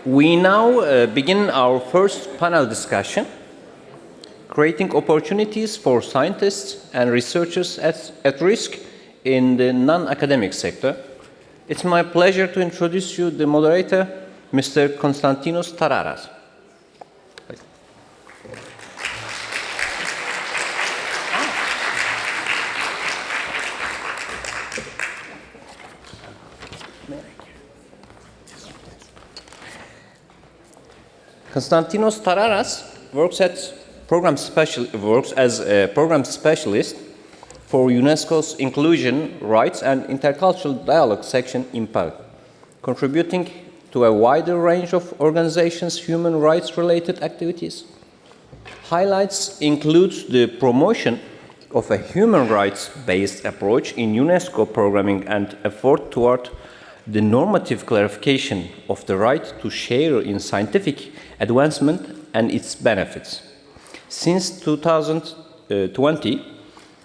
We now begin our first panel discussion, creating opportunities for scientists and researchers at risk in the non-academic sector. It's my pleasure to introduce you the moderator, Mr. Konstantinos Tararas. Konstantinos Tararas works as a program specialist for UNESCO's Inclusion, Rights and Intercultural Dialogue section in Paris, contributing to a wider range of organizations' human rights-related activities. Highlights include the promotion of a human rights-based approach in UNESCO programming and effort toward the normative clarification of the right to share in scientific advancement and its benefits. Since 2020,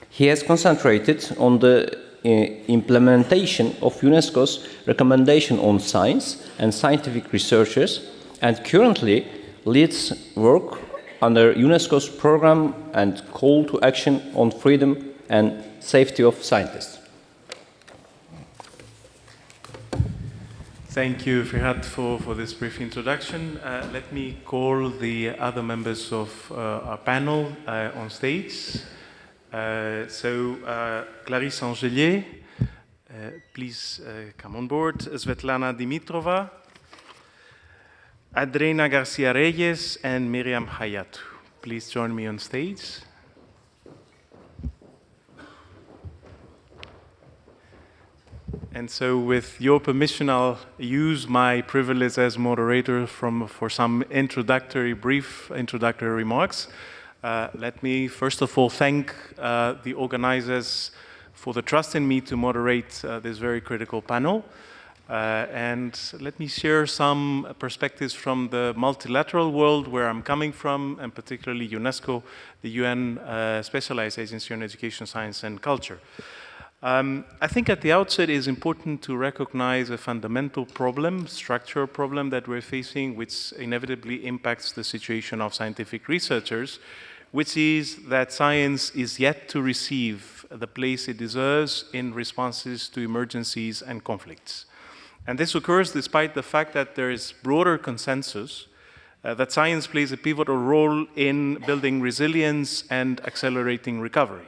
he has concentrated on the implementation of UNESCO's recommendation on science and scientific researchers, and currently leads work under UNESCO's program and call to action on freedom and safety of scientists. Thank you, Ferhat, for this brief introduction. Let me call the other members of our panel on stage. Clarisse Angelier, please come on board. Svetlana Dimitrova, Andreina Garcia Reyes, and Myriam Hayatou. Please join me on stage. And so, with your permission, I'll use my privilege as moderator for some brief introductory remarks. Let me first of all thank the organizers for the trust in me to moderate this very critical panel. And let me share some perspectives from the multilateral world where I'm coming from, and particularly UNESCO, the UN specialized agency on education, science, and culture. I think at the outset it is important to recognize a fundamental problem, structural problem that we're facing, which inevitably impacts the situation of scientific researchers, which is that science is yet to receive the place it deserves in responses to emergencies and conflicts. And this occurs despite the fact that there is broader consensus that science plays a pivotal role in building resilience and accelerating recovery.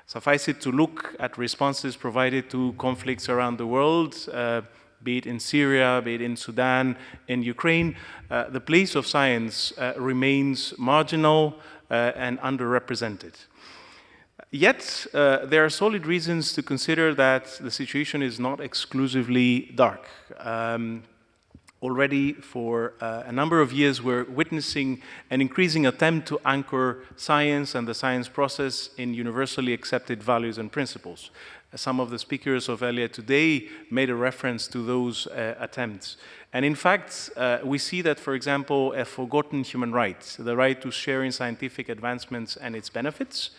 Suffice it to look at responses provided to conflicts around the world, be it in Syria, be it in Sudan, in Ukraine. The place of science remains marginal and underrepresented. Yet, there are solid reasons to consider that the situation is not exclusively dark. Already for a number of years, we're witnessing an increasing attempt to anchor science and the science process in universally accepted values and principles. Some of the speakers of earlier today made a reference to those attempts. And in fact, we see that, for example, a forgotten human right, the right to share in scientific advancements and its benefits,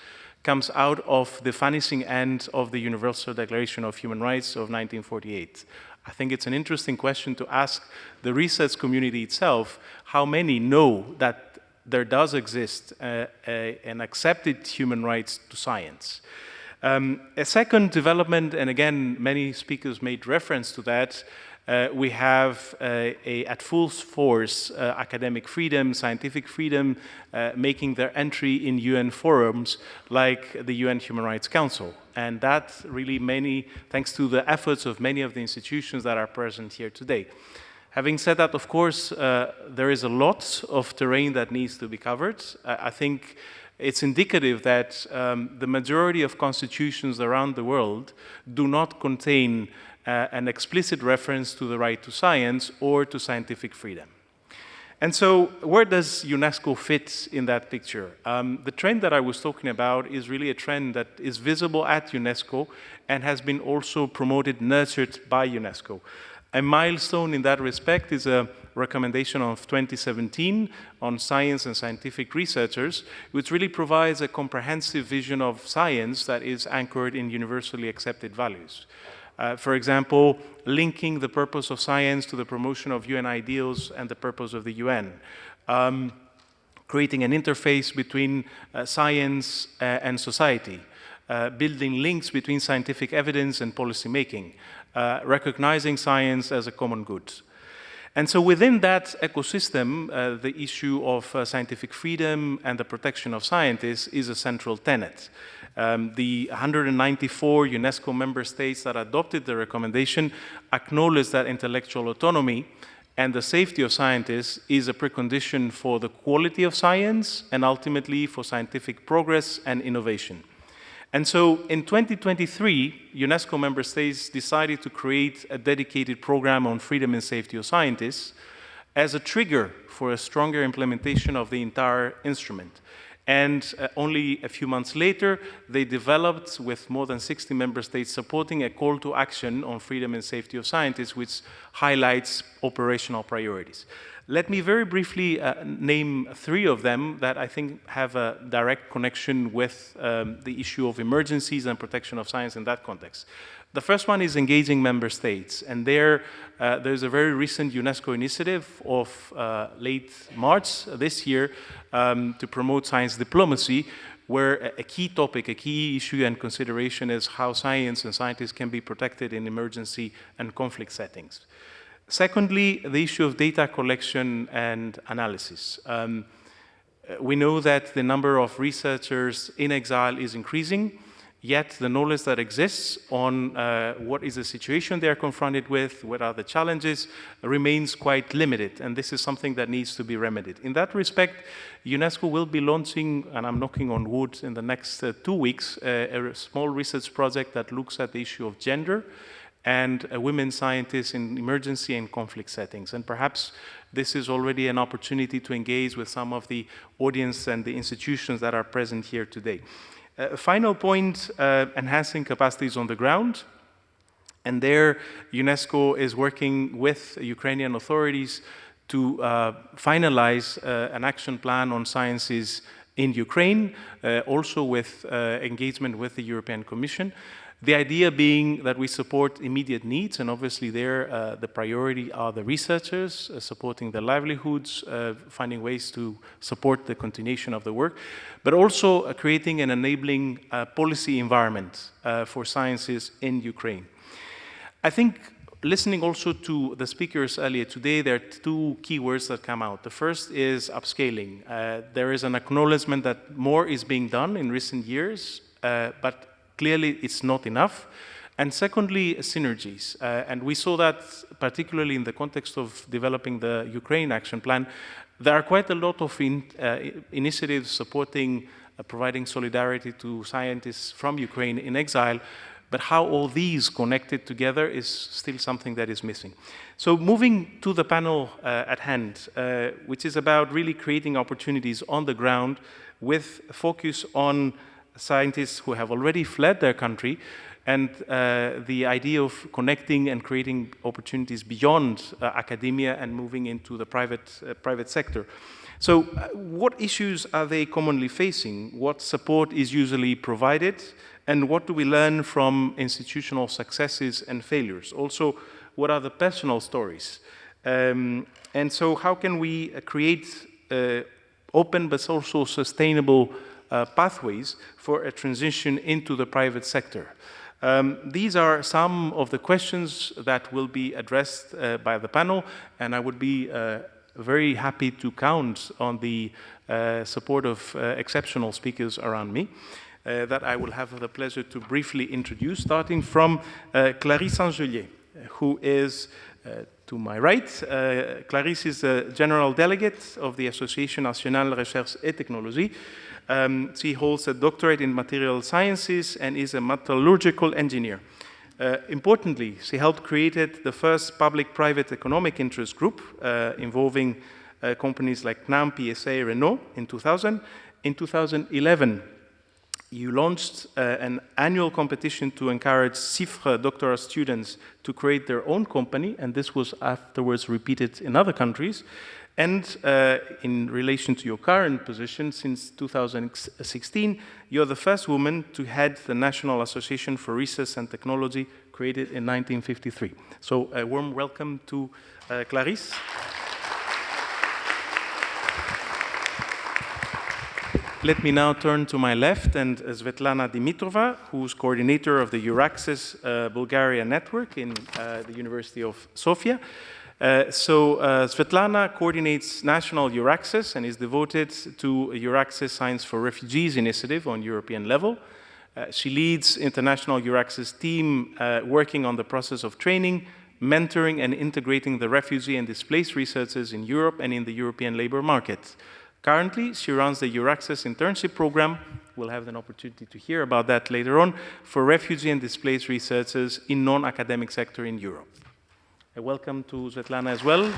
comes out of the vanishing end of the Universal Declaration of Human Rights of 1948. I think it's an interesting question to ask the research community itself, how many know that there does exist an accepted human rights to science. A second development, and again, many speakers made reference to that, we have at full force academic freedom, scientific freedom, making their entry in UN forums like the UN Human Rights Council. And that really thanks to the efforts of many of the institutions that are present here today. Having said that, of course, there is a lot of terrain that needs to be covered. I think it's indicative that the majority of constitutions around the world do not contain an explicit reference to the right to science or to scientific freedom. And so where does UNESCO fit in that picture? The trend that I was talking about is really a trend that is visible at UNESCO and has been also promoted, nurtured by UNESCO. A milestone in that respect is a recommendation of 2017 on science and scientific researchers, which really provides a comprehensive vision of science that is anchored in universally accepted values. For example, linking the purpose of science to the promotion of UN ideals and the purpose of the UN. Creating an interface between science and society. Building links between scientific evidence and policy making. Recognizing science as a common good. And so within that ecosystem, the issue of scientific freedom and the protection of scientists is a central tenet. The 194 UNESCO member states that adopted the recommendation acknowledge that intellectual autonomy and the safety of scientists is a precondition for the quality of science and ultimately for scientific progress and innovation. And so in 2023, UNESCO member states decided to create a dedicated program on freedom and safety of scientists as a trigger for a stronger implementation of the entire instrument. And only a few months later, they developed, with more than 60 member states supporting, a call to action on freedom and safety of scientists, which highlights operational priorities. Let me very briefly name 3 of them that I think have a direct connection with the issue of emergencies and protection of science in that context. The first one is engaging member states, and there's a very recent UNESCO initiative of late March this year to promote science diplomacy, where a key topic, a key issue and consideration is how science and scientists can be protected in emergency and conflict settings. Secondly, the issue of data collection and analysis. We know that the number of researchers in exile is increasing, yet the knowledge that exists on what is the situation they are confronted with, what are the challenges, remains quite limited, and this is something that needs to be remedied. In that respect, UNESCO will be launching, and I'm knocking on wood, in the next 2 weeks, a small research project that looks at the issue of gender and women scientists in emergency and conflict settings. And perhaps this is already an opportunity to engage with some of the audience and the institutions that are present here today. Final point, enhancing capacities on the ground. And there, UNESCO is working with Ukrainian authorities to finalize an action plan on sciences in Ukraine, also with engagement with the European Commission. The idea being that we support immediate needs, and obviously there the priority are the researchers, supporting their livelihoods, finding ways to support the continuation of the work, but also creating an enabling policy environment for sciences in Ukraine. I think, listening also to the speakers earlier today, there are 2 key words that come out. The first is upscaling. There is an acknowledgement that more is being done in recent years, but clearly, it's not enough. And secondly, synergies. And we saw that particularly in the context of developing the Ukraine Action Plan. There are quite a lot of initiatives supporting, providing solidarity to scientists from Ukraine in exile, but how all these connected together is still something that is missing. So moving to the panel at hand, which is about really creating opportunities on the ground with focus on scientists who have already fled their country, and the idea of connecting and creating opportunities beyond academia and moving into the private sector. So what issues are they commonly facing? What support is usually provided? And what do we learn from institutional successes and failures? Also, what are the personal stories? And so how can we create open but also sustainable pathways for a transition into the private sector? These are some of the questions that will be addressed by the panel, and I would be very happy to count on the support of exceptional speakers around me that I will have the pleasure to briefly introduce, starting from Clarisse Angelier, who is to my right. Clarisse is the General Delegate of the Association Nationale Recherche et Technologie. She holds a doctorate in material sciences and is a metallurgical engineer. Importantly, she helped create the first public-private economic interest group involving companies like NAM, PSA, Renault in 2000. In 2011, you launched an annual competition to encourage CIFRE doctoral students to create their own company, and this was afterwards repeated in other countries. And in relation to your current position, since 2016, you're the first woman to head the National Association for Research and Technology, created in 1953. So a warm welcome to Clarisse. Let me now turn to my left and Svetlana Dimitrova, who's coordinator of the EURAXESS Bulgaria network in the University of Sofia. Svetlana coordinates National EURAXESS and is devoted to EURAXESS Science for Refugees initiative on European level. She leads international EURAXESS team working on the process of training, mentoring and integrating the refugee and displaced researchers in Europe and in the European labor market. Currently, she runs the EURAXESS internship program. We'll have an opportunity to hear about that later on, for refugee and displaced researchers in non-academic sector in Europe. Welcome to Svetlana as well.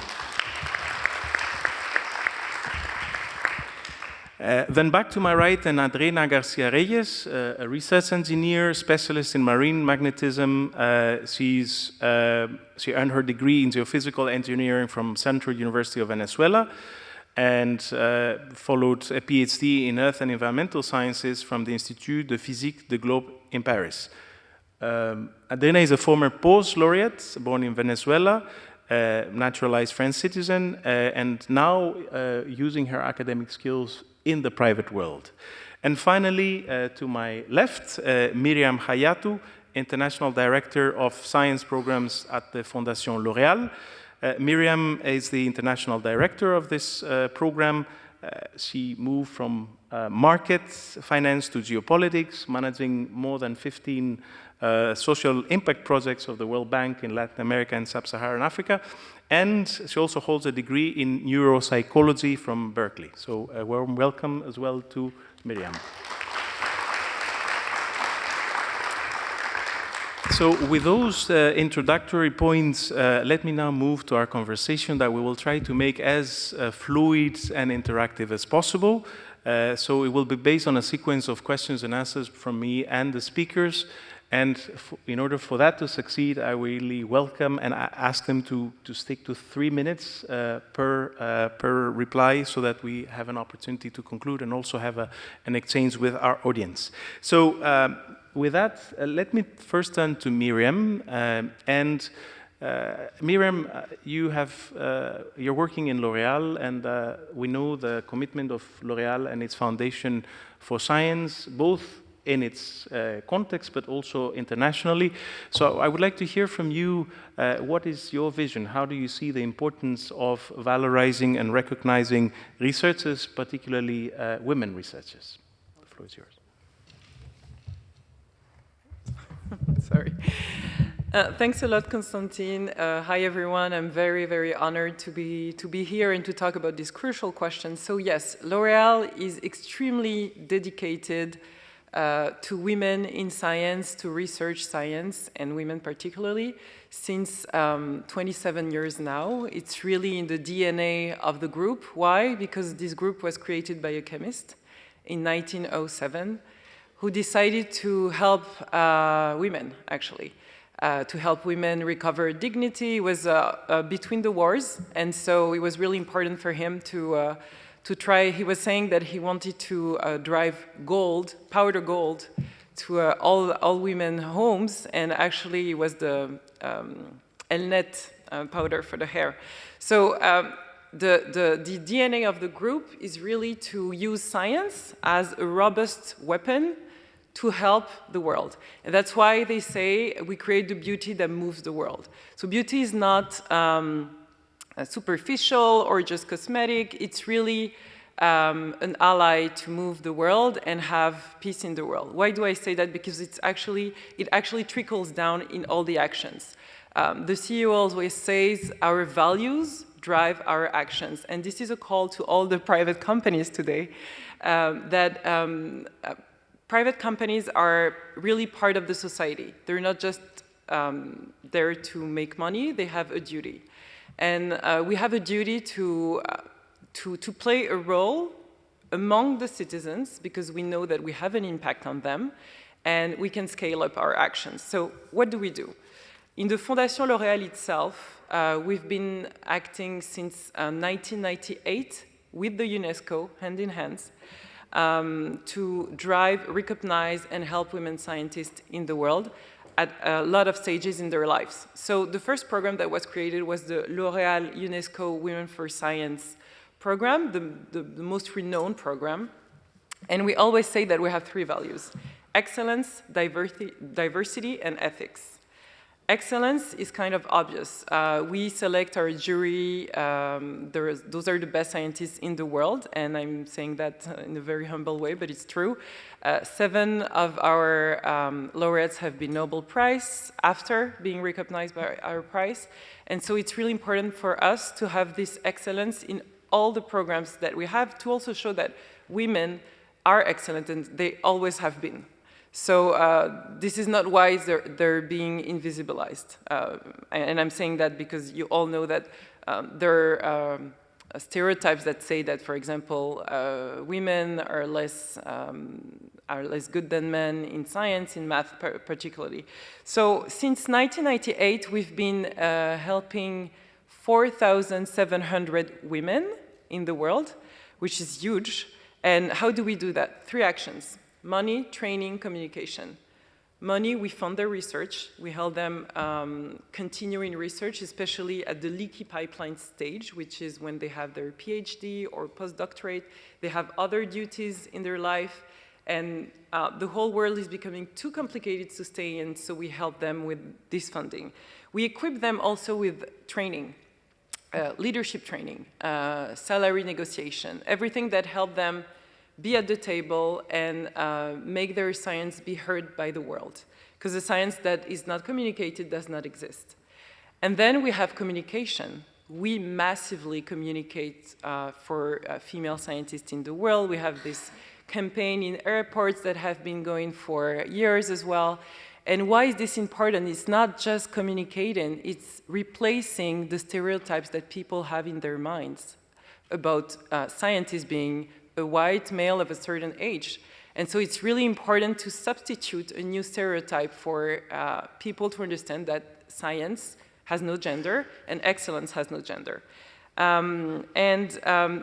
Then back to my right, and Andreina Garcia Reyes, a research engineer, specialist in marine magnetism. She earned her degree in geophysical engineering from Central University of Venezuela, and followed a PhD in Earth and Environmental Sciences from the Institut de Physique de Globe in Paris. Andreina is a former Post laureate, born in Venezuela, naturalized French citizen, and now using her academic skills in the private world. And finally, to my left, Myriam Hayatou, International Director of Science Programs at the Fondation L'Oréal. Myriam is the International Director of this program. She moved from market finance to geopolitics, managing more than 15 social impact projects of the World Bank in Latin America and Sub-Saharan Africa. And she also holds a degree in neuropsychology from Berkeley. So a warm welcome as well to Myriam. So with those introductory points, let me now move to our conversation that we will try to make as fluid and interactive as possible. So it will be based on a sequence of questions and answers from me and the speakers. And in order for that to succeed, I really welcome and ask them to stick to 3 minutes per reply, so that we have an opportunity to conclude and also have an exchange with our audience. So with that, let me first turn to Myriam. Myriam, you're working in L'Oréal, and we know the commitment of L'Oréal and its foundation for science, both in its context, but also internationally. So I would like to hear from you, what is your vision? How do you see the importance of valorizing and recognizing researchers, particularly women researchers? The floor is yours. Sorry. Thanks a lot, Konstantin. Hi, everyone. I'm very, very honored to be here and to talk about this crucial question. So yes, L'Oréal is extremely dedicated to women in science, to research science, and women particularly, since 27 years now. It's really in the DNA of the group. Why? Because this group was created by a chemist in 1907, who decided to help women, actually, to help women recover dignity. It was between the wars, and so it was really important for him to try. He was saying that he wanted to drive gold, powder gold, to all women homes, and actually it was the Elnet powder for the hair. So the DNA of the group is really to use science as a robust weapon to help the world. And that's why they say we create the beauty that moves the world. So beauty is not superficial or just cosmetic. It's really an ally to move the world and have peace in the world. Why do I say that? Because it actually trickles down in all the actions. The CEO always says our values drive our actions. And this is a call to all the private companies today, that private companies are really part of the society. They're not just there to make money, they have a duty. And we have a duty to play a role among the citizens, because we know that we have an impact on them, and we can scale up our actions. So what do we do? In the Fondation L'Oréal itself, we've been acting since 1998 with the UNESCO, hand in hand, to drive, recognize, and help women scientists in the world at a lot of stages in their lives. So the first program that was created was the L'Oréal UNESCO Women for Science program, the most renowned program. And we always say that we have three values: excellence, diversity, and ethics. Excellence is kind of obvious. We select our jury, those are the best scientists in the world, and I'm saying that in a very humble way, but it's true. 7 of our laureates have been Nobel Prize after being recognized by our prize, and so it's really important for us to have this excellence in all the programs that we have, to also show that women are excellent, and they always have been. So this is not why they're being invisibilized. And I'm saying that because you all know that there are stereotypes that say that, for example, women are less good than men in science, in math particularly. So since 1998, we've been helping 4,700 women in the world, which is huge. And how do we do that? 3 actions: money, training, communication. Money, we fund their research. We help them continuing research, especially at the leaky pipeline stage, which is when they have their PhD or postdoctorate. They have other duties in their life, and the whole world is becoming too complicated to stay in, so we help them with this funding. We equip them also with training, leadership training, salary negotiation, everything that helps them be at the table and make their science be heard by the world. Because the science that is not communicated does not exist. And then we have communication. We massively communicate for female scientists in the world. We have this campaign in airports that have been going for years as well. And why is this important? It's not just communicating, it's replacing the stereotypes that people have in their minds about scientists being a white male of a certain age. And so it's really important to substitute a new stereotype for people to understand that science has no gender and excellence has no gender.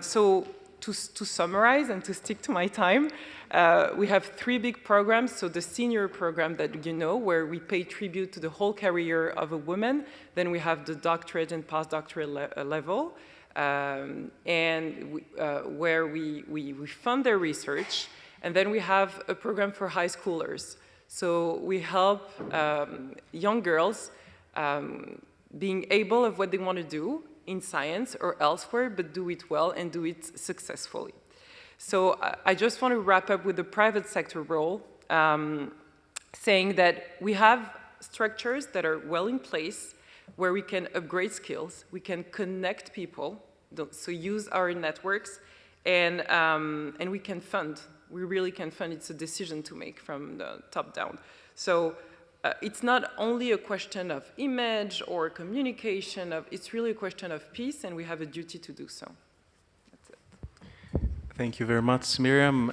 So to summarize and to stick to my time, we have 3 big programs. So the senior program that you know, where we pay tribute to the whole career of a woman. Then we have the doctorate and postdoctorate level. Where we fund their research, and then we have a program for high schoolers. So we help young girls being able of what they want to do in science or elsewhere, but do it well and do it successfully. So I just want to wrap up with the private sector role, saying that we have structures that are well in place, where we can upgrade skills, we can connect people, so use our networks, and we can fund. We really can fund. It's a decision to make from the top down. So it's not only a question of image or communication, it's really a question of peace, and we have a duty to do so. That's it. Thank you very much, Myriam.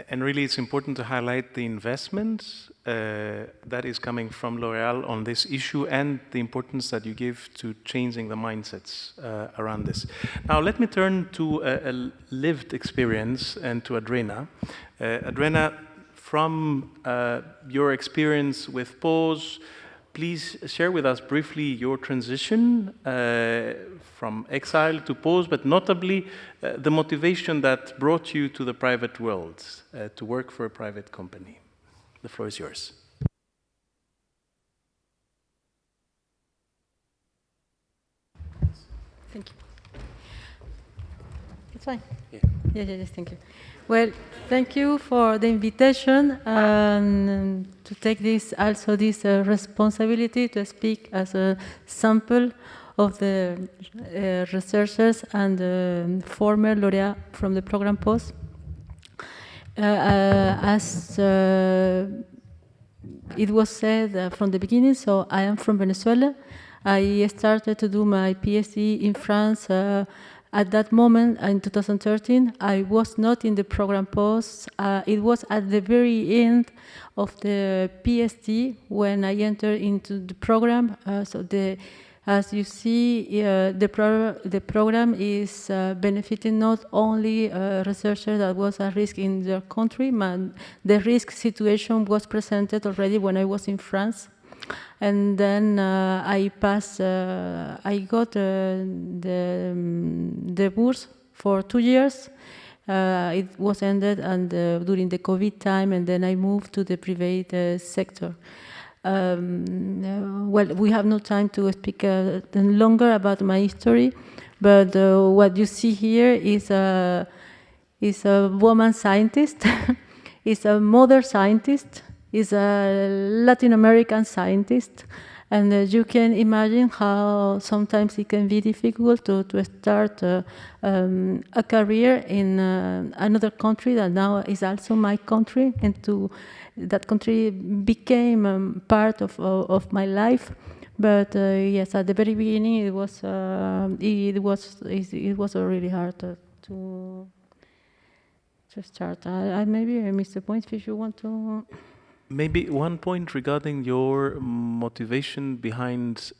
And really, it's important to highlight the investment that is coming from L'Oréal on this issue and the importance that you give to changing the mindsets around this. Now, let me turn to a lived experience and to Andreina. Andreina, from your experience with PAUSE, please share with us briefly your transition from exile to PAUSE, but notably the motivation that brought you to the private world, to work for a private company. The floor is yours. Thank you. It's fine. Yeah. Yes, thank you. Well, thank you for the invitation and to take this responsibility to speak as a sample of the researchers and former laureate from the program PAUSE. As it was said from the beginning, so I am from Venezuela. I started to do my PhD in France at that moment, in 2013, I was not in the program post. It was at the very end of the PhD when I entered into the program. As you see, the program is benefiting not only researchers that was at risk in their country, but the risk situation was presented already when I was in France. And then I got the bourse for 2 years. It was ended during the COVID time, and then I moved to the private sector. Well, we have no time to speak longer about my history, but what you see here is a woman scientist, is a mother scientist, is a Latin American scientist, and you can imagine how sometimes it can be difficult to start a career in another country that now is also my country, and that country became part of my life. But yes, at the very beginning, it was really hard to start. Maybe I missed the point. If you want to. Maybe one point regarding your motivation behind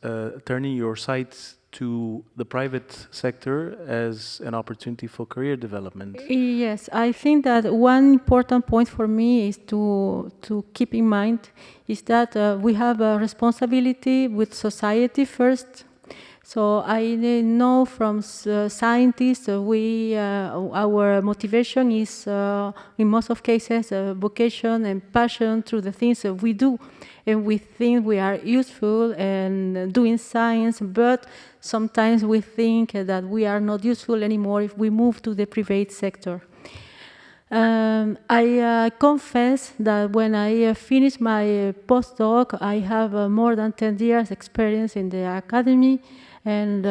turning your sights to the private sector as an opportunity for career development. Yes, I think that one important point for me is to keep in mind is that we have a responsibility with society first. So I know from scientists, our motivation is, in most of cases, vocation and passion through the things that we do. And we think we are useful in doing science, but sometimes we think that we are not useful anymore if we move to the private sector. I confess that when I finished my postdoc, I have more than 10 years experience in the academy, and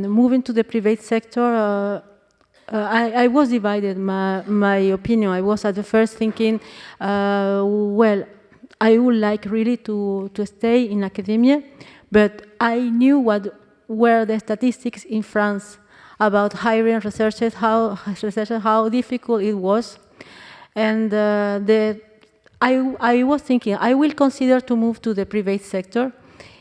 moving to the private sector, I was divided, my opinion. I was at the first thinking, well, I would like really to stay in academia, but I knew what were the statistics in France about hiring researchers, how difficult it was. And I was thinking, I will consider to move to the private sector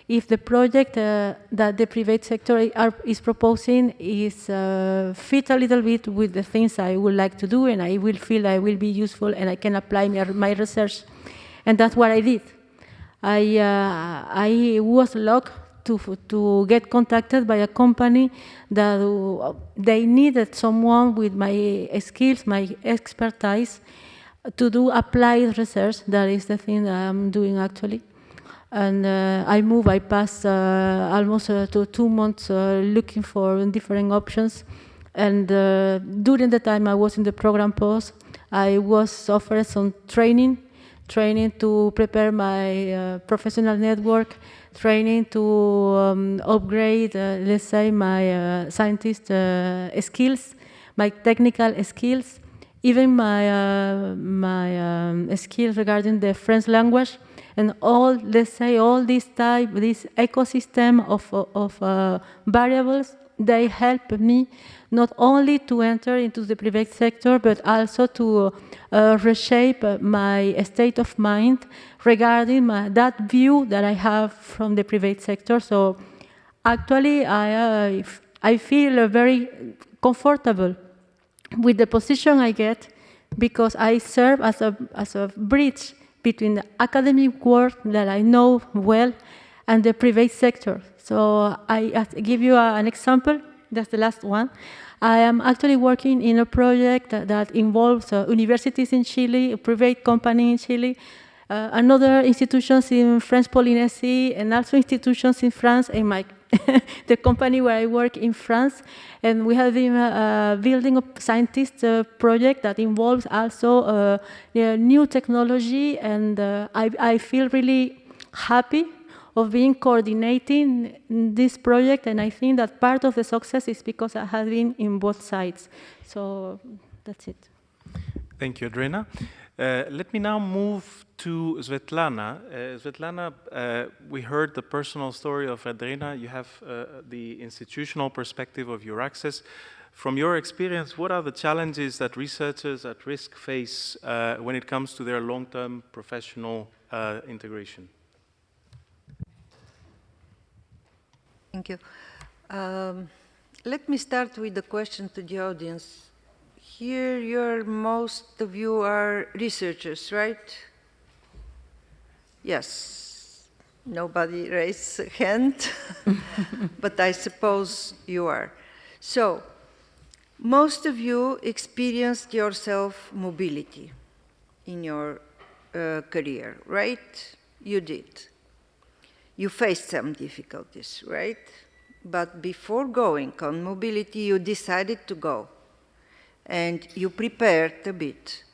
if the project that the private sector is proposing is fit a little bit with the things I would like to do, and I will feel I will be useful and I can apply my research. And that's what I did. I was lucky to get contacted by a company that they needed someone with my skills, my expertise, to do applied research. That is the thing that I'm doing actually. And I passed almost 2 months looking for different options. And during the time I was in the program post, I was offered some training to prepare my professional network, training to upgrade, let's say, my scientist skills, my technical skills, even my skills regarding the French language, and all, let's say, all this ecosystem of variables, they help me not only to enter into the private sector, but also to reshape my state of mind regarding that view that I have from the private sector. So actually, I feel very comfortable with the position I get, because I serve as a bridge between the academic work that I know well and the private sector. So I give you an example. That's the last one. I am actually working in a project that involves universities in Chile, a private company in Chile, another institutions in French Polynesia, and also institutions in France, and the company where I work in France. And we have been building a scientist project that involves also new technology, and I feel really happy of being coordinating this project, and I think that part of the success is because I have been in both sides. So that's it. Thank you, Andreina. Let me now move to Svetlana. Svetlana, we heard the personal story of Andreina. You have the institutional perspective of EURAXESS. From your experience, what are the challenges that researchers at risk face when it comes to their long-term professional integration? Thank you. Let me start with the question to the audience. Here, most of you are researchers, right? Yes. Nobody raised a hand, but I suppose you are. So, most of you experienced yourself mobility in your career, right? You did. You faced some difficulties, right? But before going on mobility, you decided to go. And you prepared a bit.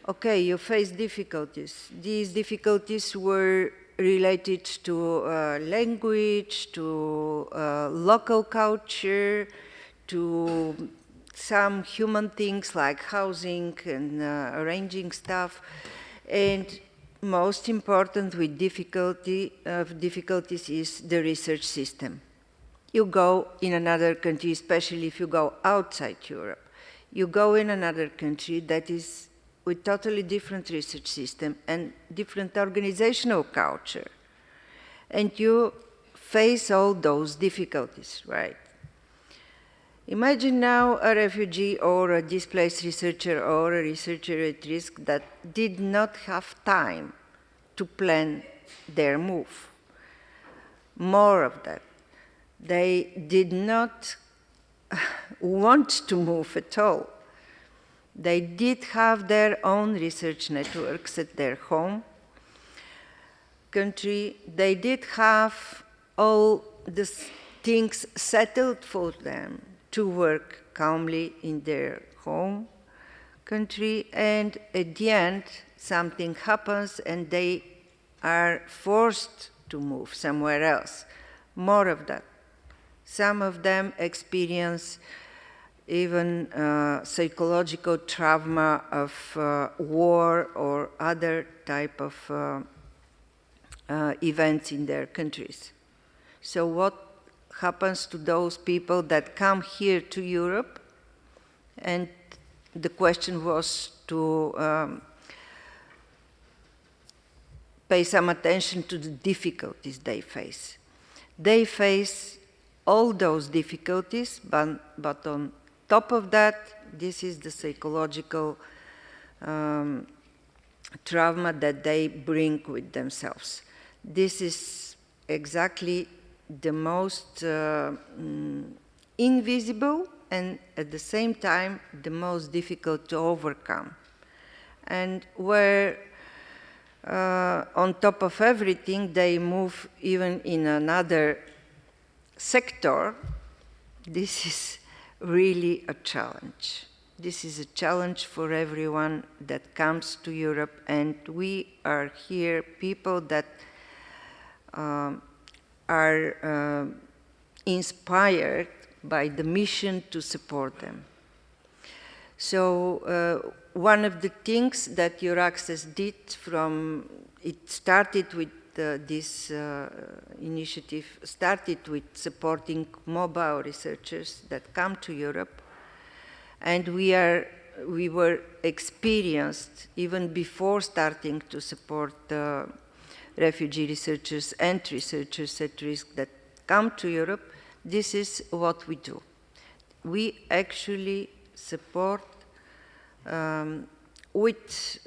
Okay, you faced difficulties. These difficulties were related to language, to local culture, to some human things like housing and arranging stuff. And most important with difficulties is the research system. You go in another country, especially if you go outside Europe. You go in another country that is with totally different research system and different organizational culture. And you face all those difficulties, right? Imagine now a refugee or a displaced researcher or a researcher at risk that did not have time to plan their move. More of that. They did not want to move at all. They did have their own research networks at their home country. They did have all the things settled for them to work calmly in their home country, and at the end, something happens and they are forced to move somewhere else. More of that. Some of them experience even psychological trauma of war or other type of events in their countries. So what happens to those people that come here to Europe? And the question was to pay some attention to the difficulties they face. They face all those difficulties, but on top of that, this is the psychological trauma that they bring with themselves. This is exactly the most invisible and at the same time the most difficult to overcome. And where on top of everything they move even in another sector, this is really a challenge. This is a challenge for everyone that comes to Europe, and we are here people that are inspired by the mission to support them. So one of the things that EURAXESS did it started with this initiative, started with supporting mobile researchers that come to Europe. And we were experienced even before starting to support refugee researchers and researchers at risk that come to Europe. This is what we do. We actually support with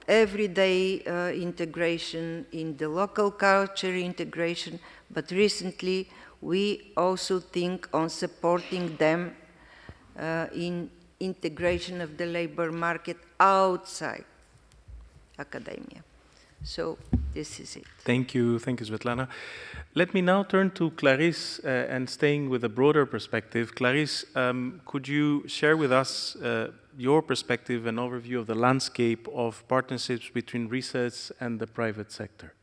everyday integration in the local culture integration, but recently we also think on supporting them in integration of the labor market outside academia. So this is it. Thank you, Svetlana. Let me now turn to Clarisse and staying with a broader perspective. Clarisse, could you share with us your perspective and overview of the landscape of partnerships between research and the private sector?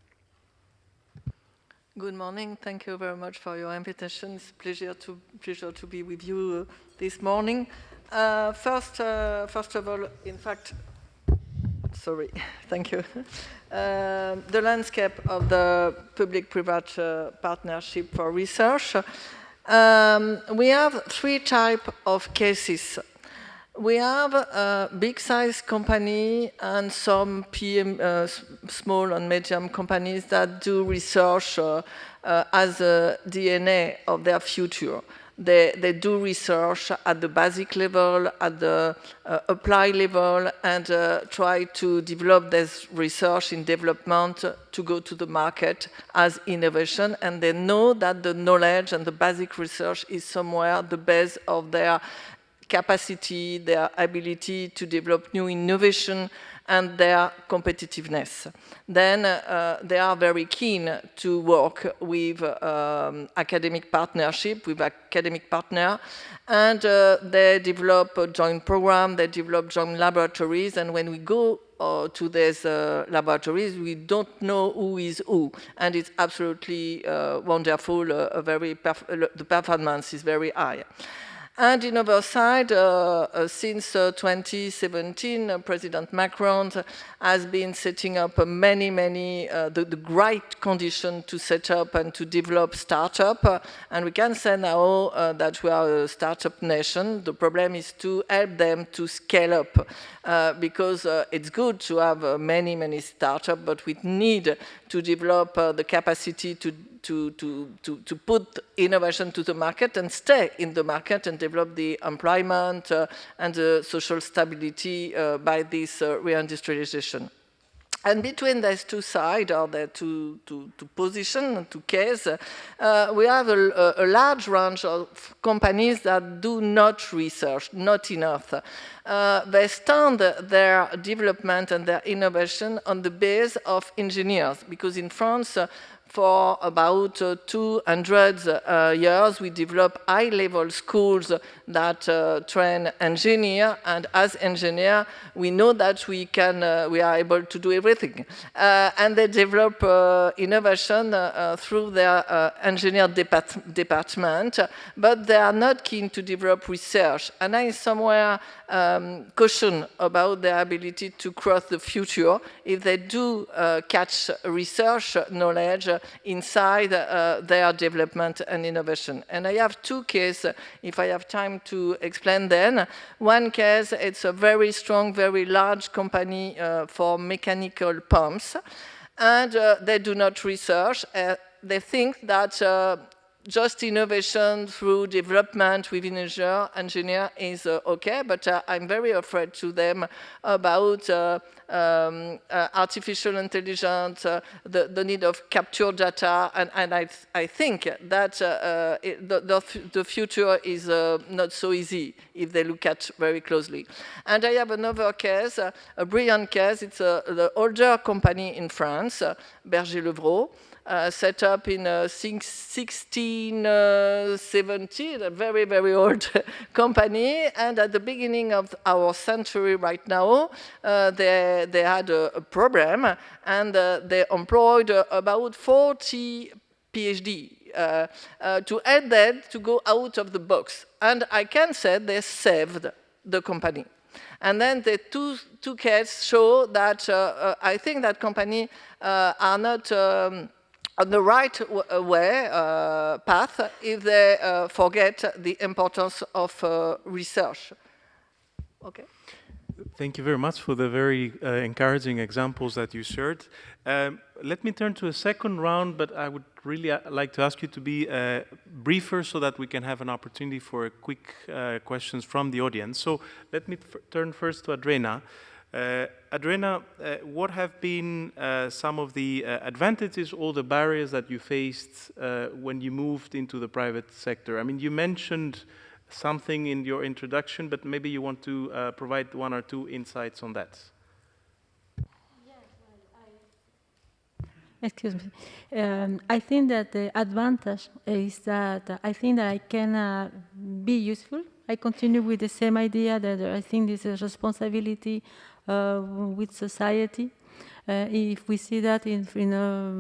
Good morning. Thank you very much for your invitation. It's a pleasure to be with you this morning. First of all, in fact, sorry, thank you. The landscape of the public-private partnership for research We have three types of cases. We have big size company and some small and medium companies that do research as a DNA of their future. They do research at the basic level, at the applied level, and try to develop this research in development to go to the market as innovation. And they know that the knowledge and the basic research is somewhere the base of their capacity, their ability to develop new innovation, and their competitiveness. Then they are very keen to work with academic partnership, with academic partner, and they develop a joint program, they develop joint laboratories, and when we go to these laboratories, we don't know who is who, and it's absolutely wonderful, the performance is very high. And on the other side, since 2017, President Macron has been setting up the right condition to set up and to develop startup. And we can say now that we are a startup nation. The problem is to help them to scale up because it's good to have many startups, but we need to develop the capacity to put innovation to the market and stay in the market and develop the employment and the social stability by this reindustrialization. And between these two sides, or the two positions, two cases, we have a large range of companies that do not research, not enough. They stand their development and their innovation on the base of engineers, because in France, for about 200 years, we developed high-level schools that train engineers, and as engineer, we know that we are able to do everything. And they develop innovation through their engineer department, but they are not keen to develop research. And I somewhere caution about their ability to cross the future if they do catch research knowledge inside their development and innovation. And I have two cases, if I have time to explain them. One case, it's a very strong, very large company for mechanical pumps, and they do not research. They think that just innovation through development within engineer is okay, but I'm very afraid to them about artificial intelligence, the need of capture data, and I think that the future is not so easy if they look at very closely. And I have another case, a brilliant case. It's the older company in France, Berger-Levrault, set up in 1670, a very, very old company. And at the beginning of our century right now, they had a problem, and they employed about 40 PhD to help them to go out of the box. And I can say they saved the company. And then the two cases show that I think that company are not on the right path if they forget the importance of research. Okay. Thank you very much for the very encouraging examples that you shared. Let me turn to a second round, but I would really like to ask you to be briefer so that we can have an opportunity for quick questions from the audience. So let me turn first to Andreina. Andreina, what have been some of the advantages or the barriers that you faced when you moved into the private sector? I mean, you mentioned something in your introduction, but maybe you want to provide one or two insights on that. Excuse me. I think that the advantage is that I think that I can be useful. I continue with the same idea that I think this is a responsibility with society. If we see that in a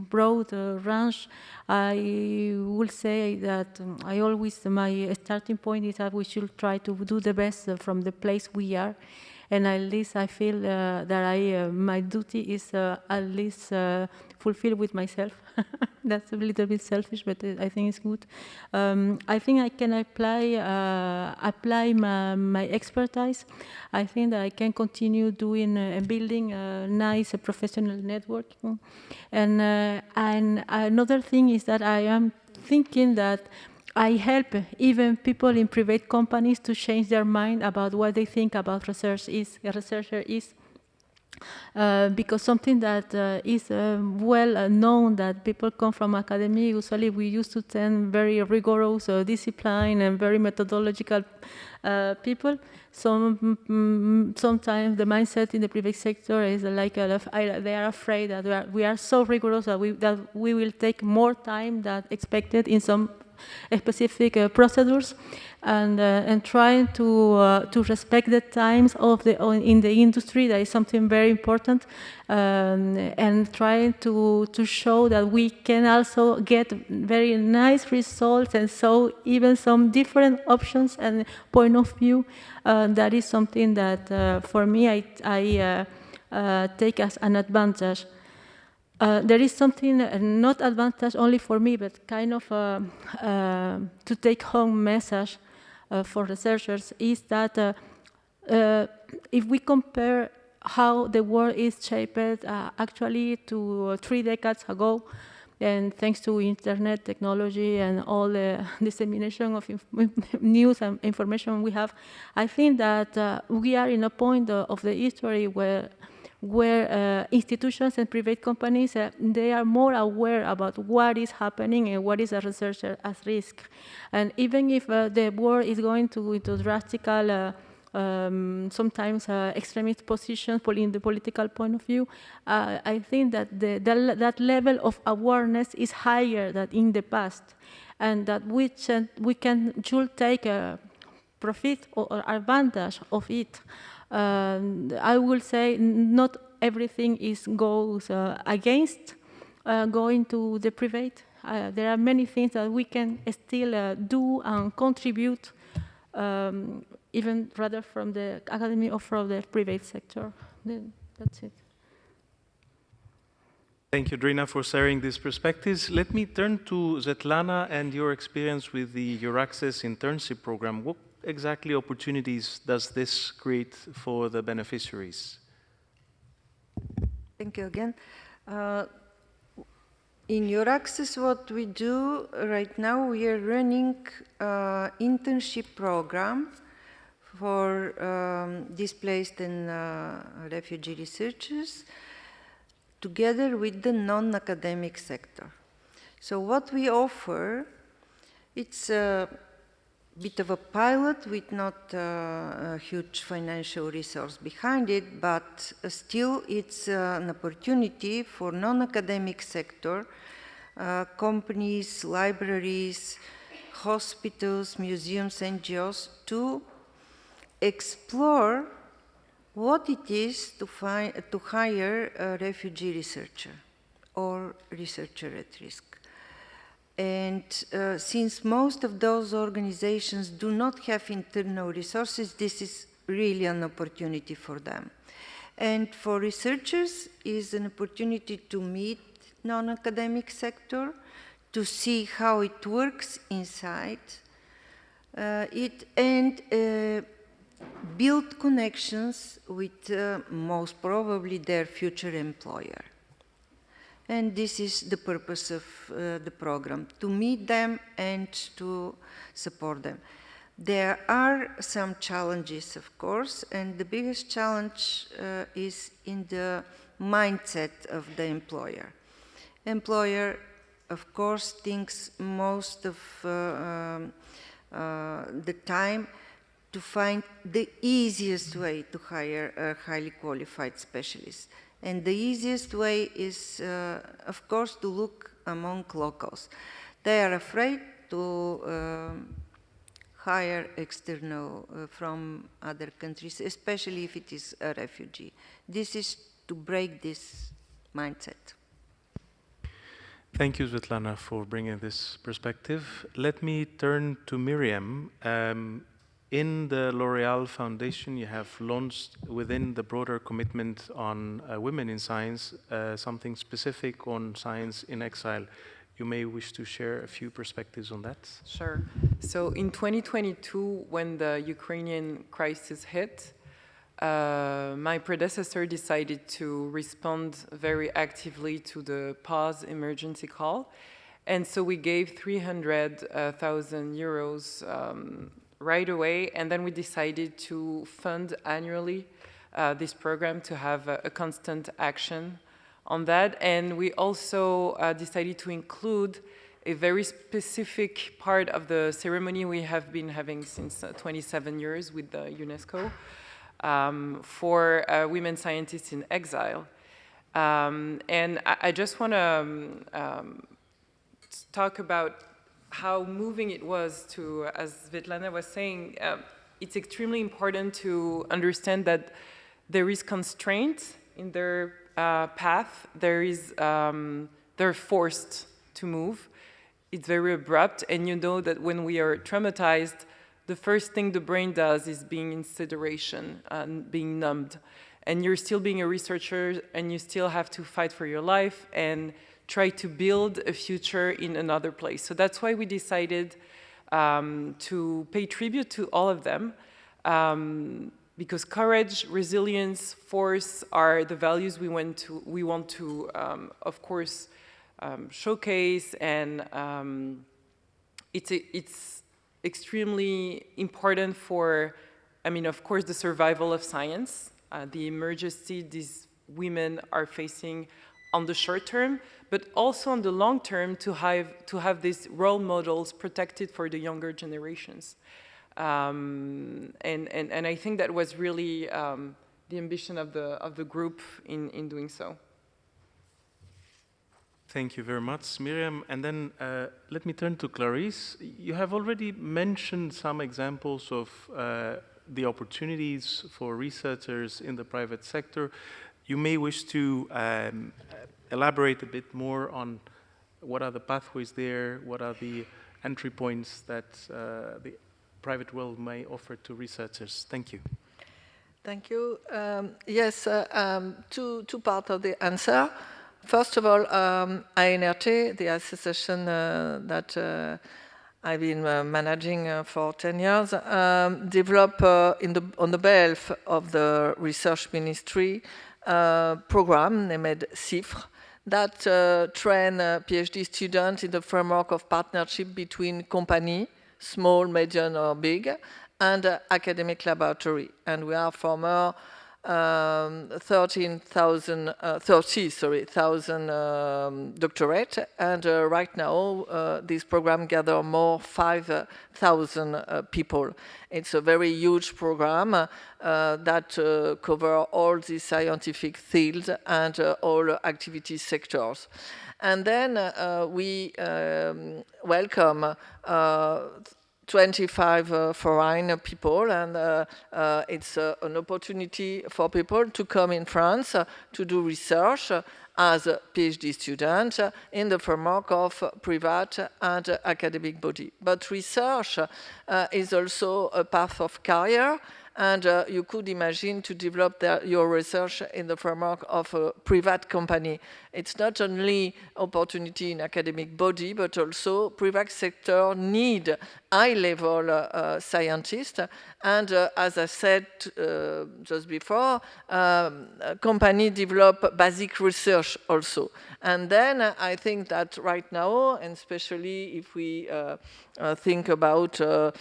broad range, I will say that my starting point is that we should try to do the best from the place we are. And at least I feel that my duty is at least fulfilled with myself. That's a little bit selfish, but I think it's good. I think I can apply my expertise. I think that I can continue doing and building a nice professional network. And another thing is that I am thinking that I help even people in private companies to change their mind about what they think about research is. A researcher is. Because something that is well known that people come from academia, usually we used to tend very rigorous discipline and very methodological people. Sometimes the mindset in the private sector is like they are afraid that we are so rigorous that we will take more time than expected in some specific procedures, and trying to respect the times of in the industry. That is something very important, and trying to show that we can also get very nice results, and so even some different options and point of view. That is something that for me I take as an advantage. There is something not advantage only for me, but kind of to take home message for researchers is that if we compare how the world is shaped actually to 3 decades ago, and thanks to internet technology and all the dissemination of news and information we have, I think that we are in a point of the history where institutions and private companies, they are more aware about what is happening and what is a researcher at risk. And even if the world is going into drastical, sometimes extremist positions in the political point of view, I think that that level of awareness is higher than in the past, and that we should take profit or advantage of it. I will say not everything goes against going to the private. There are many things that we can still do and contribute, even rather from the academy or from the private sector. That's it. Thank you, Andreina, for sharing these perspectives. Let me turn to Svetlana and your experience with the EURAXESS internship program. What exactly opportunities does this create for the beneficiaries? Thank you again. In EURAXESS, what we do right now, we are running an internship program for displaced and refugee researchers together with the non-academic sector. So what we offer, it's a bit of a pilot with not a huge financial resource behind it, but still it's an opportunity for non-academic sector, companies, libraries, hospitals, museums, NGOs to explore what it is to hire a refugee researcher or researcher at risk. And since most of those organizations do not have internal resources, this is really an opportunity for them. And for researchers, is an opportunity to meet non-academic sector, to see how it works inside it, and build connections with most probably their future employer. And this is the purpose of the program, to meet them and to support them. There are some challenges, of course, and the biggest challenge is in the mindset of the employer. Employer, of course, thinks most of the time to find the easiest way to hire a highly qualified specialist. And the easiest way is, of course, to look among locals. They are afraid to hire external from other countries, especially if it is a refugee. This is to break this mindset. Thank you, Svetlana, for bringing this perspective. Let me turn to Myriam. in the L'Oréal Foundation, you have launched within the broader commitment on women in science, something specific on science in exile. You may wish to share a few perspectives on that. Sure. So in 2022, when the Ukrainian crisis hit, my predecessor decided to respond very actively to the pause emergency call. And so we gave 300,000 euros right away. And then we decided to fund annually this program to have a constant action on that. And we also decided to include a very specific part of the ceremony we have been having since 27 years with the UNESCO for women scientists in exile. And I just want to talk about how moving it was to, as Svetlana was saying, it's extremely important to understand that there is constraint in their path. They're forced to move. It's very abrupt, and you know that when we are traumatized, the first thing the brain does is being in sedation and being numbed. And you're still being a researcher, and you still have to fight for your life and try to build a future in another place. So that's why we decided to pay tribute to all of them, because courage, resilience, force are the values we want to of course, showcase, and it's extremely important for, I mean, of course, the survival of science, the emergency these women are facing on the short term, but also on the long term to have these role models protected for the younger generations. And I think that was really the ambition of the group in doing so. Thank you very much, Myriam. And then let me turn to Clarisse. You have already mentioned some examples of the opportunities for researchers in the private sector. You may wish to elaborate a bit more on what are the pathways there, what are the entry points that the private world may offer to researchers. Thank you. Thank you. Yes, two parts of the answer. First of all, ANRT, the association that I've been managing for 10 years, developed on the behalf of the research ministry program named CIFRE that train PhD students in the framework of partnership between company, small, medium, or big, and academic laboratory. And we are former 30,000 doctorate, and right now this program gather more 5,000 people. It's a very huge program that cover all the scientific fields and all activity sectors. And then we welcome 25 foreign people, and it's an opportunity for people to come in France to do research as a PhD student in the framework of private and academic body. But research is also a path of career, and you could imagine to develop your research in the framework of a private company. It's not only opportunity in academic body, but also private sector need high-level scientists. And as I said just before, company develop basic research also. And then I think that right now, and especially if we think about the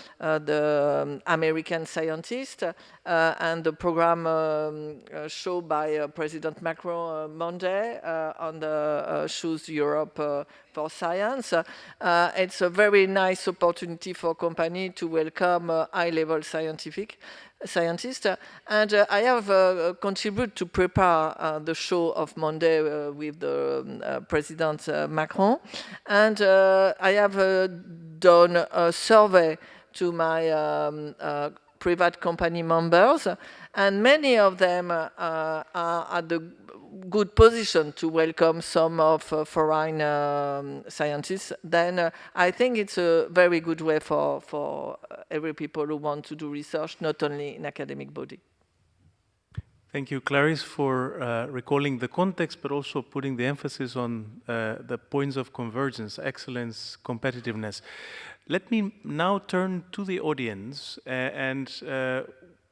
American scientists and the program shown by President Macron Monday on the Choose Europe for Science, it's a very nice opportunity for company to welcome high-level scientists. And I have contributed to prepare the show of Monday with the President Macron. And I have done a survey to my private company members, and many of them are at the good position to welcome some of foreign scientists, then I think it's a very good way for every people who want to do research, not only in academic body. Thank you, Clarisse, for recalling the context, but also putting the emphasis on the points of convergence, excellence, competitiveness. Let me now turn to the audience and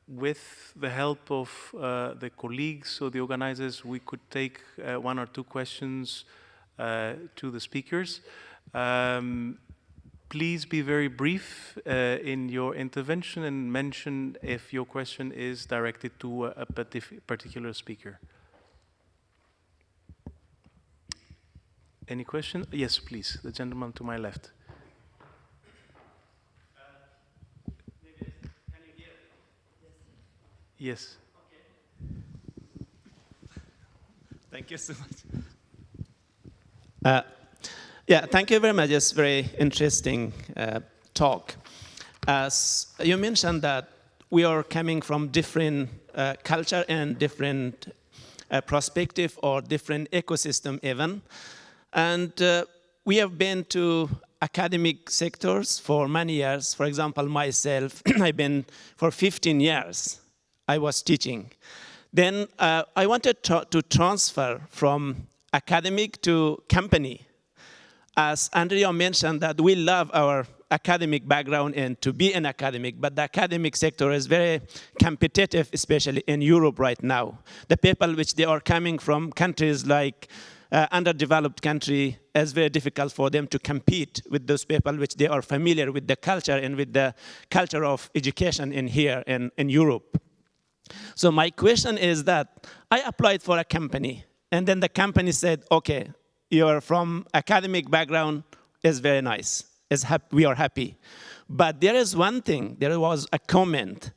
with the help of the colleagues or the organizers, we could take 1 or 2 questions to the speakers. Please be very brief in your intervention and mention if your question is directed to a particular speaker. Any question? Yes, please, the gentleman to my left. Yes. Okay. Thank you so much. Yeah, thank you very much. It's very interesting talk. As you mentioned that we are coming from different culture and different perspective or different ecosystem even. And we have been to academic sectors for many years. For example, myself, I've been for 15 years. I was teaching. Then I wanted to transfer from academic to company. As Andrea mentioned that we love our academic background and to be an academic, but the academic sector is very competitive, especially in Europe right now. The people which they are coming from countries like underdeveloped country, it's very difficult for them to compete with those people which they are familiar with the culture and with the culture of education in here in Europe. So my question is that I applied for a company, and then the company said, okay, you're from academic background, is very nice, we are happy. But there is one thing, there was a comment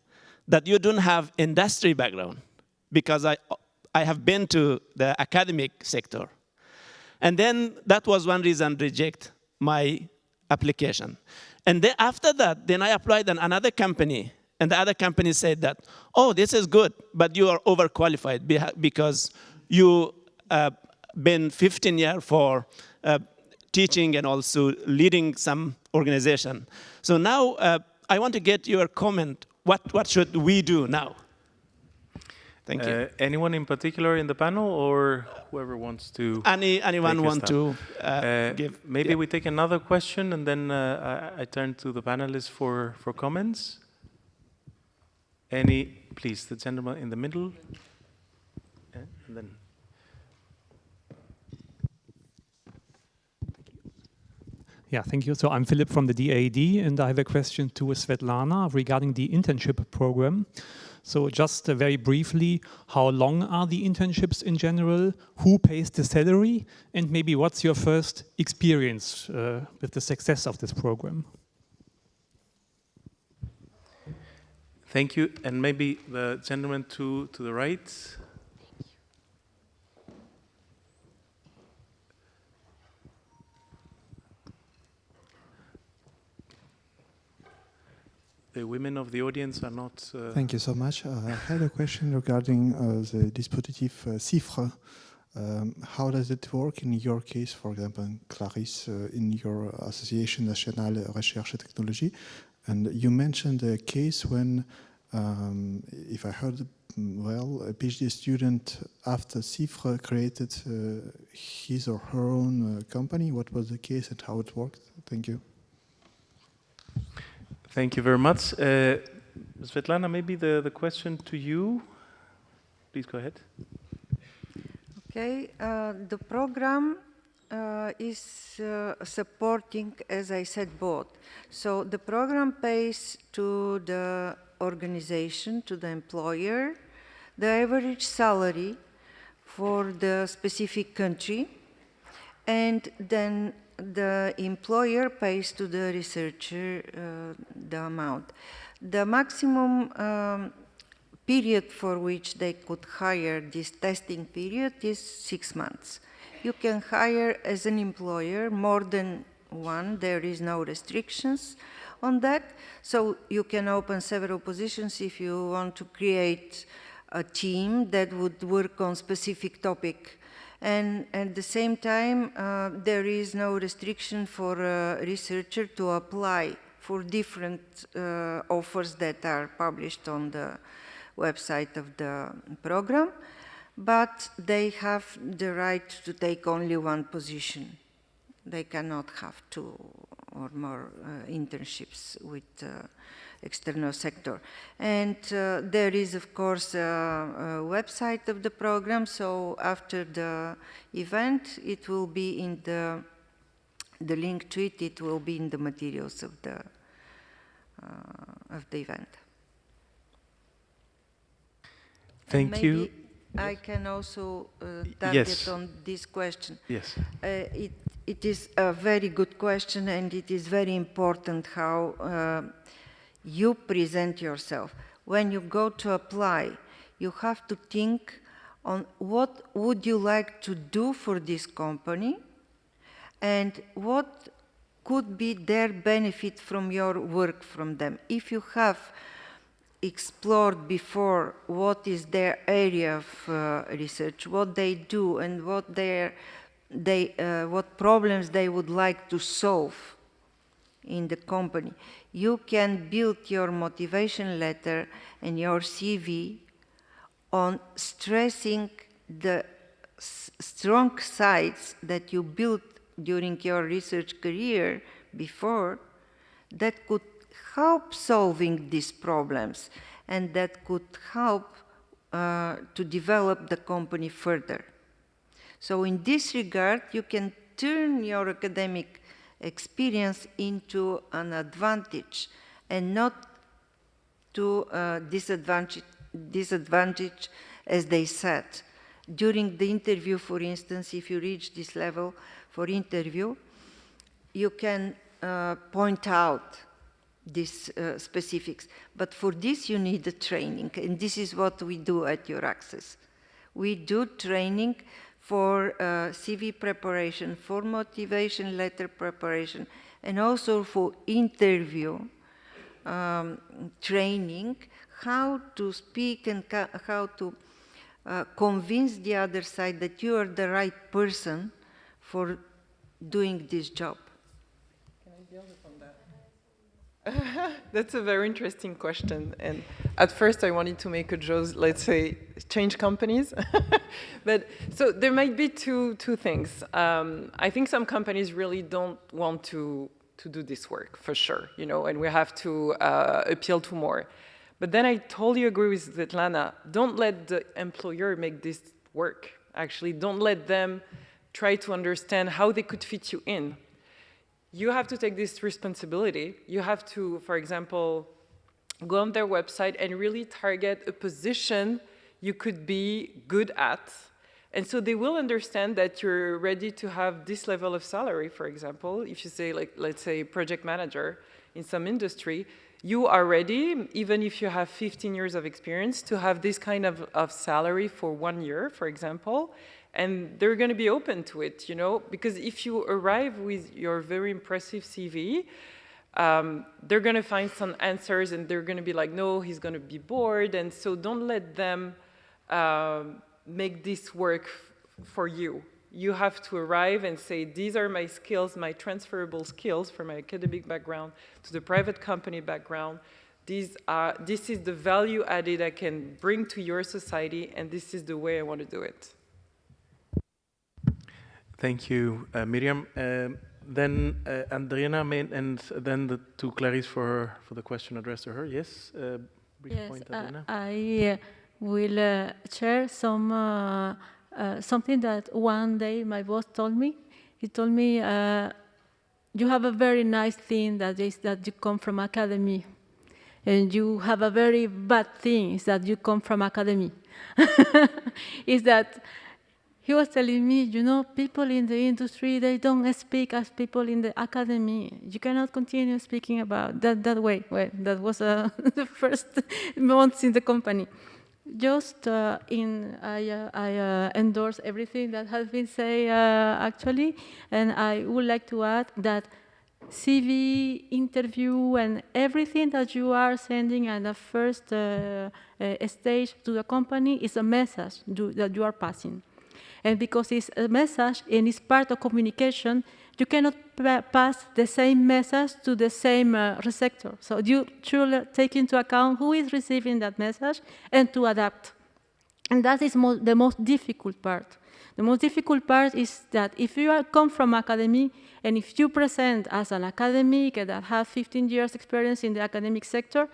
that you don't have industry background, because I have been to the academic sector. And then that was one reason to reject my application. And then after that, then I applied in another company, and the other company said that, oh, this is good, but you are overqualified because you been 15 years for teaching and also leading some organization. So now I want to get your comment. What should we do now? Thank you. Anyone in particular in the panel, or whoever wants to? Anyone want to give? Maybe we take another question, and then I turn to the panelists for comments. Please, the gentleman in the middle, and then. Yeah, thank you. So I'm Philip from the DAAD, and I have a question to Svetlana regarding the internship program. So just very briefly, how long are the internships in general? Who pays the salary? And maybe what's your first experience with the success of this program? Thank you. And maybe the gentleman to the right. The women of the audience are not... Thank you so much. I had a question regarding the dispositif CIFRE. How does it work in your case, for example, Clarisse, in your association Nationale, Recherche, Technologie? And you mentioned a case when, if I heard well, a PhD student after CIFRE created his or her own company. What was the case and how it worked? Thank you. Thank you very much. Svetlana, maybe the question to you. Please go ahead. Okay, the program is supporting, as I said, both. So the program pays to the organization, to the employer, the average salary for the specific country, and then the employer pays to the researcher the amount. The maximum period for which they could hire this testing period is 6 months. You can hire as an employer more than one. There is no restrictions on that. So you can open several positions if you want to create a team that would work on specific topic. And at the same time, there is no restriction for a researcher to apply for different offers that are published on the website of the program, but they have the right to take only one position. They cannot have two or more internships with external sector. And there is, of course, a website of the program, so after the event, it will be in the link to it will be in the materials of the event. Thank you. I can also target on this question. Yes. It is a very good question, and it is very important how you present yourself. When you go to apply, you have to think on what would you like to do for this company, and what could be their benefit from your work from them. If you have explored before what is their area of research, what they do, and what what problems they would like to solve in the company, you can build your motivation letter and your CV on stressing the strong sides that you built during your research career before that could help solving these problems and that could help to develop the company further. So in this regard, you can turn your academic experience into an advantage and not to disadvantage, as they said. During the interview, for instance, if you reach this level for interview, you can point out these specifics. But for this, you need a training, and this is what we do at EURAXESS. We do training for CV preparation, for motivation letter preparation, and also for interview training, how to speak and how to convince the other side that you are the right person for doing this job. Can I build upon that? That's a very interesting question. And at first I wanted to make a joke, let's say, change companies. But so there might be two things. I think some companies really don't want to do this work, for sure, you know, and we have to appeal to more. But then I totally agree with Svetlana. Don't let the employer make this work. Actually, don't let them try to understand how they could fit you in. You have to take this responsibility. You have to, for example, go on their website and really target a position you could be good at. And so they will understand that you're ready to have this level of salary, for example. If you say, like, let's say, project manager in some industry, you are ready, even if you have 15 years of experience, to have this kind of salary for 1 year, for example. And they're going to be open to it, you know, because if you arrive with your very impressive CV, they're going to find some answers and they're going to be like, no, he's going to be bored. And so don't let them make this work for you. You have to arrive and say, these are my skills, my transferable skills from my academic background to the private company background. This is the value added I can bring to your society, and this is the way I want to do it. Thank you, Myriam. Then Andreina, and then to Clarisse for the question addressed to her. Yes, brief point, Andreina. I will share some something that one day my boss told me. He told me, you have a very nice thing that is that you come from academy, and you have a very bad thing is that you come from academy. Is that he was telling me, you know, people in the industry, they don't speak as people in the academy. You cannot continue speaking about that way. Well, that was the first months in the company. Just I endorse everything that has been said actually, and I would like to add that CV, interview, and everything that you are sending at the first stage to the company is a message that you are passing. And because it's a message and it's part of communication, you cannot pass the same message to the same receptor. So you should take into account who is receiving that message and to adapt. And that is the most difficult part. The most difficult part is that if you come from academy, and if you present as an academic that has 15 years experience in the academic sector,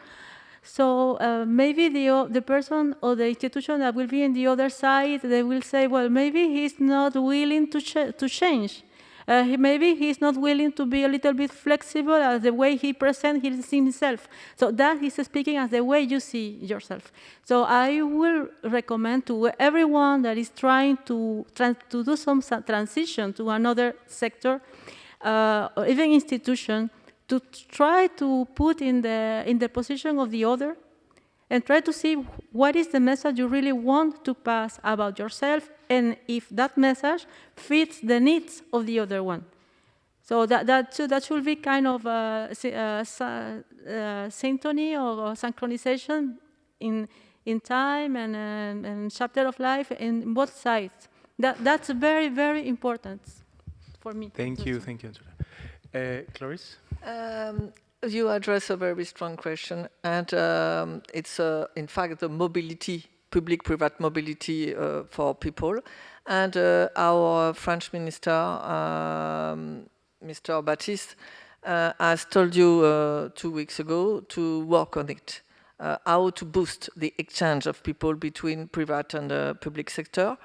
so maybe the person or the institution that will be in the other side, they will say, well, maybe he's not willing to change. Maybe he's not willing to be a little bit flexible as the way he presents himself. So that is speaking as the way you see yourself. So I will recommend to everyone that is trying to do some transition to another sector, or even institution, to try to put in the position of the other and try to see what is the message you really want to pass about yourself, and if that message fits the needs of the other one. So that should be kind of synchrony or synchronization in time and chapter of life in both sides. That's very, very important for me. Thank you, Angela. Clarisse? You address a very strong question, and it's in fact the mobility, public-private mobility for people. And our French minister, Mr. Baptiste, has told you 2 weeks ago to work on it, how to boost the exchange of people between private and public sector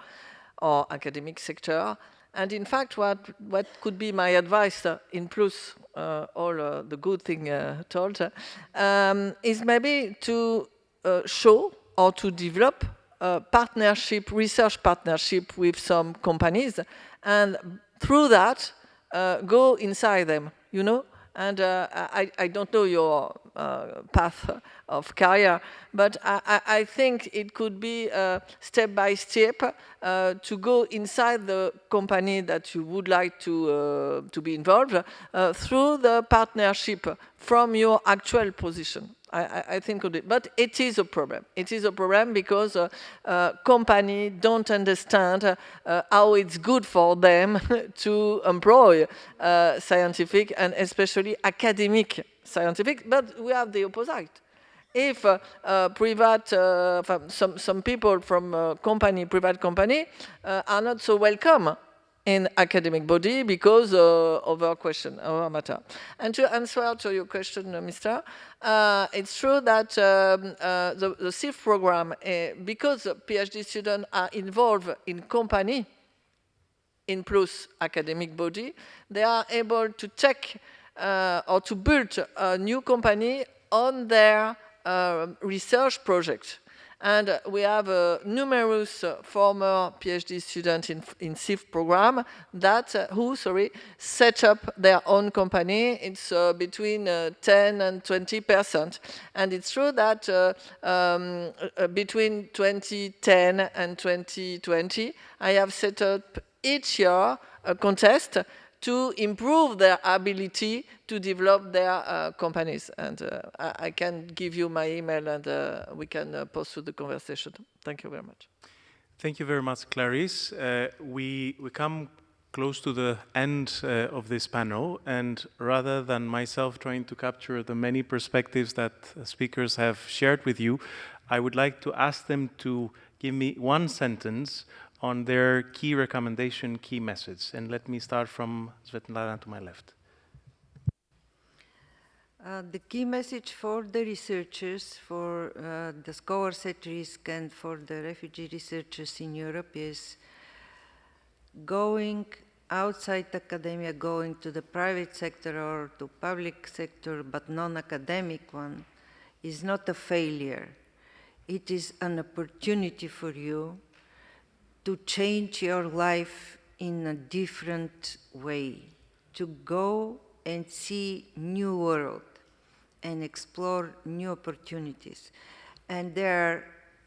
or academic sector. And in fact, what could be my advice, in plus all the good thing told, is maybe to show or to develop a partnership, research partnership with some companies, and through that, go inside them, you know? And I don't know your path of career, but I think it could be step by step to go inside the company that you would like to be involved through the partnership from your actual position. I think, but it is a problem. It is a problem because companies don't understand how it's good for them to employ scientific and especially academic scientific. But we have the opposite. If some people from private company are not so welcome in academic body because of our question, our matter. And to answer to your question, Mr., it's true that the SIF program, because PhD students are involved in company, in plus academic body, they are able to check or to build a new company on their research project. And we have numerous former PhD students in SIF program that who set up their own company. It's between 10 and 20%. And it's true that between 2010 and 2020, I have set up each year a contest to improve their ability to develop their companies. And I can give you my email and we can pursue the conversation. Thank you very much. Thank you very much, Clarisse. We come close to the end of this panel, and rather than myself trying to capture the many perspectives that speakers have shared with you, I would like to ask them to give me one sentence on their key recommendation, key message. And let me start from Svetlana to my left. The key message for the researchers, for the scholars at risk and for the refugee researchers in Europe is going outside academia, going to the private sector or to public sector, but non-academic one, is not a failure. It is an opportunity for you to change your life in a different way, to go and see new world and explore new opportunities. And there are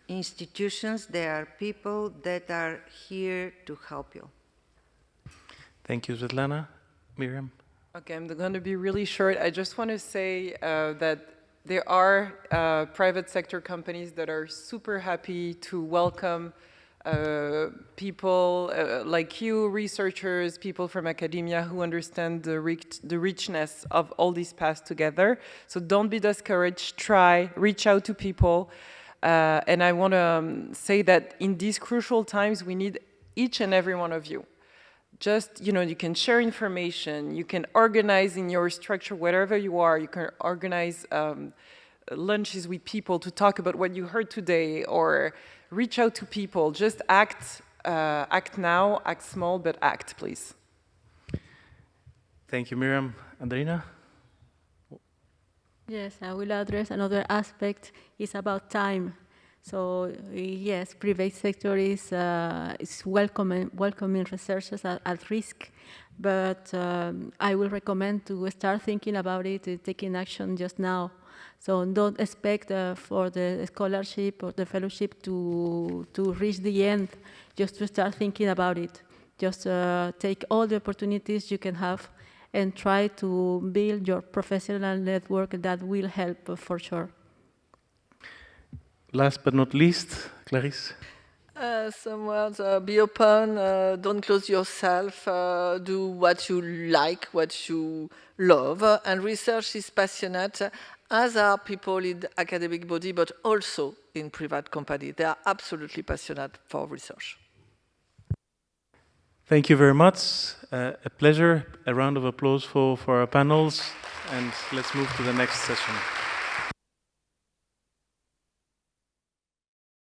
institutions, there are people that are here to help you. Thank you, Svetlana. Myriam? Okay, I'm going to be really short. I just want to say that there are private sector companies that are super happy to welcome people like you, researchers, people from academia who understand the richness of all these paths together. So don't be discouraged, try, reach out to people. And I want to say that in these crucial times, we need each and every one of you. Just, you can share information, you can organize in your structure, wherever you are, you can organize lunches with people to talk about what you heard today, or reach out to people. Just act now, act small, but act, please. Thank you, Myriam. Andreina? Yes, I will address another aspect. It's about time. So yes, private sector is welcoming researchers at risk, but I will recommend to start thinking about it, taking action just now. So don't expect for the scholarship or the fellowship to reach the end, just to start thinking about it. Just take all the opportunities you can have and try to build your professional network. That will help for sure. Last but not least, Clarisse. Some words, be open, don't close yourself, do what you like, what you love, and research is passionate, as are people in the academic body, but also in private company. They are absolutely passionate for research. Thank you very much. A pleasure. A round of applause for our panels, and let's move to the next session.